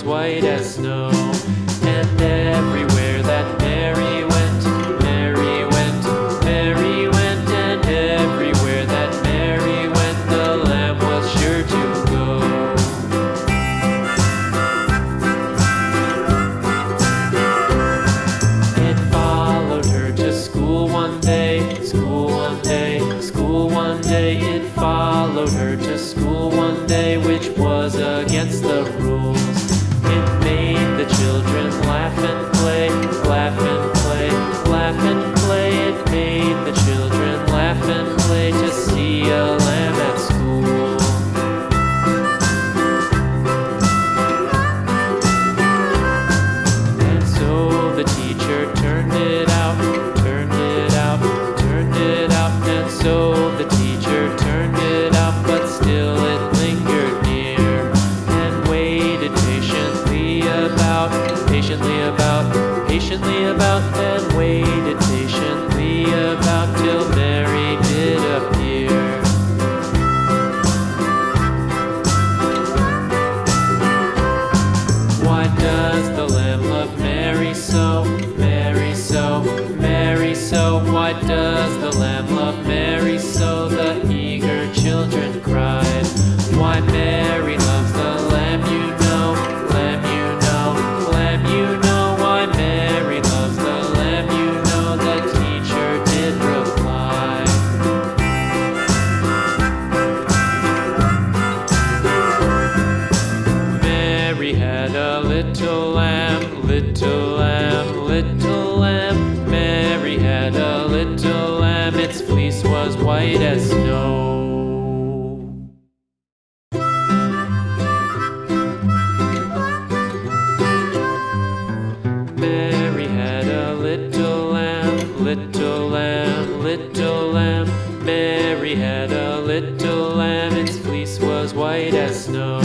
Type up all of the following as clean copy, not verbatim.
white as snow. And everywhere that Mary went, Mary went, Mary went, and everywhere that Mary went, the lamb was sure to go. It followed her to school one day, school one day, school one day. It followed her to school one day, which was against the rules. It made the children laugh and play, laugh and play, laugh and play. It made the children laugh and play to see a lamb at school. And so the teacher turned it out, turned it out, turned it out. And so the teacher turned it out, but still it lingered near and waited patiently about, patiently about, and waited patiently about till Mary did appear. Why does the lamb love Mary so, Mary so, Mary so? Why does the lamb love Mary so? The eager children cried. Why Mary loves the lamb, you know, lamb, you know, lamb, you know. Why Mary loves the lamb, you know, the teacher did reply. Mary had a little lamb, little lamb, little lamb. Mary had a little lamb, its fleece was white as snow. Mary had a little lamb, little lamb, little lamb. Mary had a little lamb, its fleece was white as snow.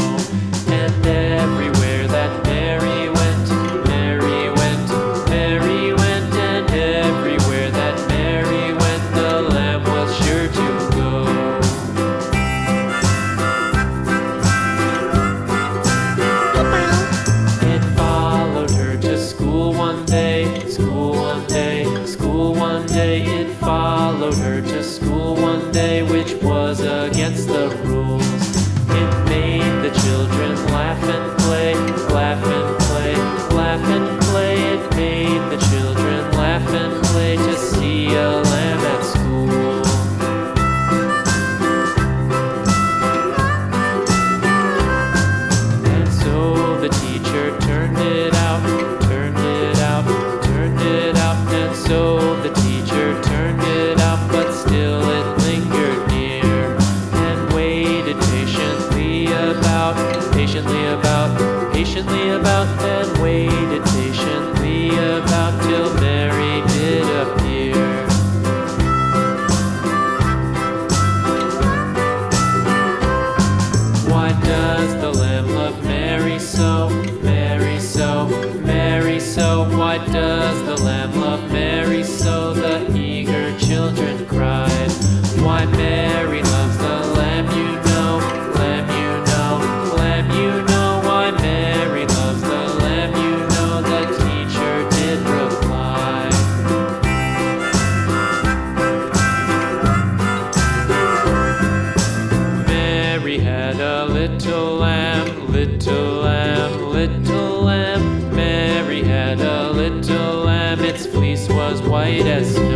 And everywhere that Mary went, Mary went, Mary went, and everywhere that Mary went, the lamb was sure to go. It followed her to school one day, school one day, school one day. It followed her to school one day, which was against the rules. It made the children laugh and play, laugh and play, laugh and play. It made the children laugh and play to see a lamb at school. And so the teacher turned it out, turned it out, turned it out. And so the teacher turned it out, but still it lingered near and waited patiently about, patiently about, and waited patiently about till Mary did appear. Why does the lamb love Mary so, Mary so, Mary so? Why does the lamb love Mary so? The eager children cried. Why Mary loves the lamb, you know, lamb, you know, lamb, you know. Why Mary loves the lamb, you know, the teacher did reply. Mary had a little lamb, little lamb, little lamb. Mary had a little lamb, its fleece was white as snow.